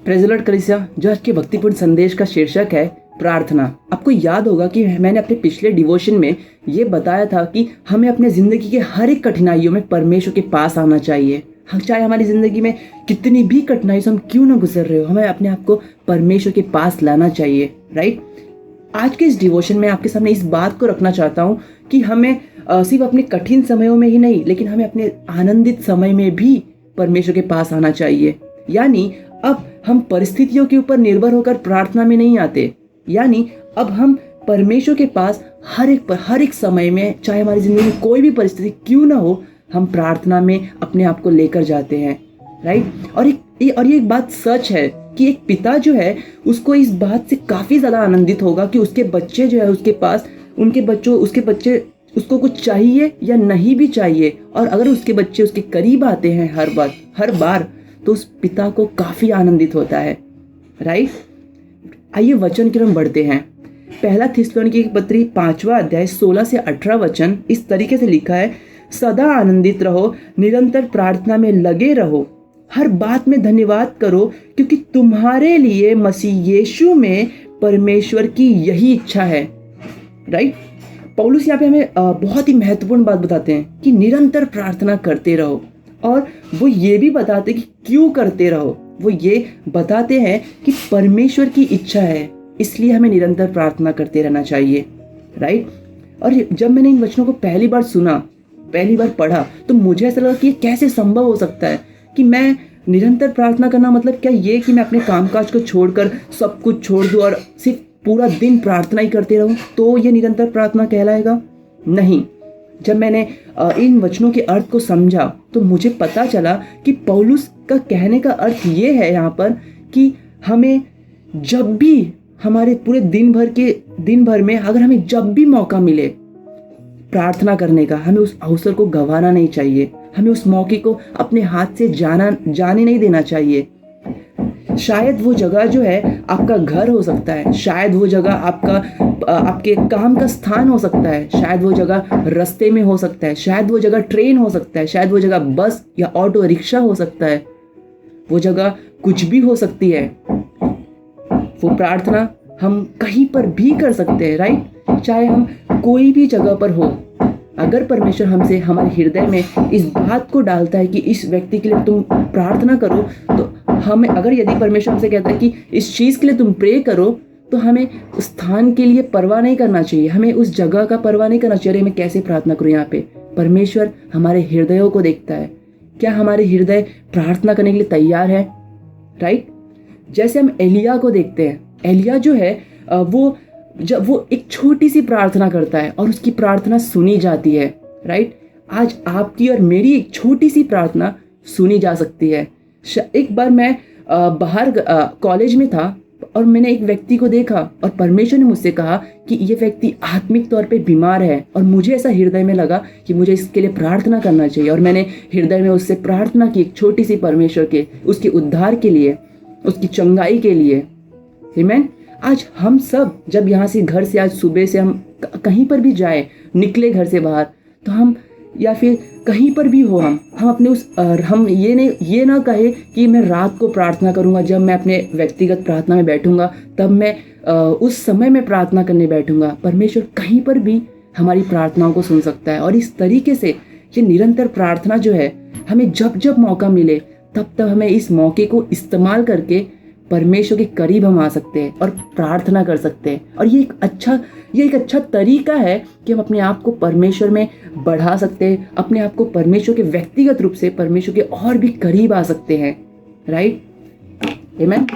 Praise the Lord कलीसिया। जो आज के भक्तिपूर्ण संदेश का शीर्षक है प्रार्थना। आपको याद होगा कि मैंने अपने पिछले डिवोशन में ये बताया था कि हमें अपने ज़िंदगी के हर एक कठिनाइयों में परमेश्वर के पास आना चाहिए। चाहे हमारी ज़िंदगी में कितनी भी कठिनाई से हम क्यों ना गुजर रहे हो, हमें अपने आप को परमेश्वर के पास लाना चाहिए, राइट। आज के इस डिवोशन में आपके सामने इस बात को रखना चाहता हूँ कि हमें सिर्फ अपने कठिन समयों में ही नहीं, लेकिन हमें अपने आनंदित समय में भी परमेश्वर के पास आना चाहिए। यानी अब हम परिस्थितियों के ऊपर निर्भर होकर प्रार्थना में नहीं आते, यानी अब हम परमेश्वर के पास हर एक समय में, चाहे हमारी ज़िंदगी में कोई भी परिस्थिति क्यों ना हो, हम प्रार्थना में अपने आप को लेकर जाते हैं, राइट। और ये एक बात सच है कि एक पिता जो है उसको इस बात से काफ़ी ज़्यादा आनंदित होगा कि उसके बच्चे जो है उसके पास उसके बच्चे उसको कुछ चाहिए या नहीं भी चाहिए, और अगर उसके बच्चे उसके करीब आते हैं हर बार तो उस पिता को काफ़ी आनंदित होता है, राइट। आइए वचन की तरफ बढ़ते हैं। पहला थिस्सलुनीकी की पत्री 5वां अध्याय 16 से 18 वचन इस तरीके से लिखा है, सदा आनंदित रहो, निरंतर प्रार्थना में लगे रहो, हर बात में धन्यवाद करो, क्योंकि तुम्हारे लिए मसीह यीशु में परमेश्वर की यही इच्छा है, राइट। पौलुस यहाँ पे हमें बहुत ही महत्वपूर्ण बात बताते हैं कि निरंतर प्रार्थना करते रहो, और वो ये भी बताते कि क्यों करते रहो। वो ये बताते हैं कि परमेश्वर की इच्छा है, इसलिए हमें निरंतर प्रार्थना करते रहना चाहिए, राइट। और जब मैंने इन वचनों को पहली बार पढ़ा तो मुझे ऐसा लगा कि ये कैसे संभव हो सकता है कि मैं निरंतर प्रार्थना करना मतलब क्या ये कि मैं अपने कामकाज को छोड़कर सब कुछ छोड़ दूँ और सिर्फ पूरा दिन प्रार्थना ही करते रहूं तो ये निरंतर प्रार्थना कहलाएगा? नहीं। जब मैंने इन वचनों के अर्थ को समझा तो मुझे पता चला कि पौलुस का कहने का अर्थ ये है यहाँ पर कि हमें जब भी हमारे पूरे दिन भर में अगर हमें जब भी मौका मिले प्रार्थना करने का, हमें उस अवसर को गंवाना नहीं चाहिए। हमें उस मौके को अपने हाथ से जाने नहीं देना चाहिए। शायद वो जगह जो है आपका घर हो सकता है, शायद वो जगह आपके काम का स्थान हो सकता है, शायद वो जगह रास्ते में हो सकता है, शायद वो जगह ट्रेन हो सकता है, शायद वो जगह बस या ऑटो रिक्शा हो सकता है, वो जगह कुछ भी हो सकती है। वो प्रार्थना हम कहीं पर भी कर सकते हैं, राइट। चाहे हम कोई भी जगह पर हो, अगर परमेश्वर हमसे हमारे हृदय में इस बात को डालता है कि इस व्यक्ति के लिए तुम प्रार्थना करो, तो हमें यदि परमेश्वर हमसे कहता है कि इस चीज़ के लिए तुम प्रे करो, तो हमें उस स्थान के लिए परवाह नहीं करना चाहिए, हमें उस जगह का परवाह नहीं करना चाहिए। मैं कैसे प्रार्थना करूँ? यहाँ पे परमेश्वर हमारे हृदयों को देखता है। क्या हमारे हृदय प्रार्थना करने के लिए तैयार है, राइट। जैसे हम एलिया को देखते हैं, एलिया जो है जब वो एक छोटी सी प्रार्थना करता है और उसकी प्रार्थना सुनी जाती है, राइट। आज आपकी और मेरी एक छोटी सी प्रार्थना सुनी जा सकती है। एक बार मैं बाहर कॉलेज में था और मैंने एक व्यक्ति को देखा और परमेश्वर ने मुझसे कहा कि ये व्यक्ति आत्मिक तौर पे बीमार है, और मुझे ऐसा हृदय में लगा कि मुझे इसके लिए प्रार्थना करना चाहिए, और मैंने हृदय में उससे प्रार्थना की, एक छोटी सी परमेश्वर के उसके उद्धार के लिए, उसकी चंगाई के लिए। आमीन। आज हम सब जब यहाँ से घर से, आज सुबह से हम कहीं पर भी जाए, निकले घर से बाहर, तो हम या फिर कहीं पर भी हो, हम अपने हम ये ना कहे कि मैं रात को प्रार्थना करूँगा, जब मैं अपने व्यक्तिगत प्रार्थना में बैठूँगा तब मैं उस समय में प्रार्थना करने बैठूँगा। परमेश्वर कहीं पर भी हमारी प्रार्थनाओं को सुन सकता है, और इस तरीके से ये निरंतर प्रार्थना जो है, हमें जब मौका मिले तब हमें इस मौके को इस्तेमाल करके परमेश्वर के करीब हम आ सकते हैं और प्रार्थना कर सकते हैं। और ये एक अच्छा तरीका है कि हम अपने आप को परमेश्वर में बढ़ा सकते हैं, अपने आप को परमेश्वर के व्यक्तिगत रूप से परमेश्वर के और भी करीब आ सकते हैं, राइट। आमीन।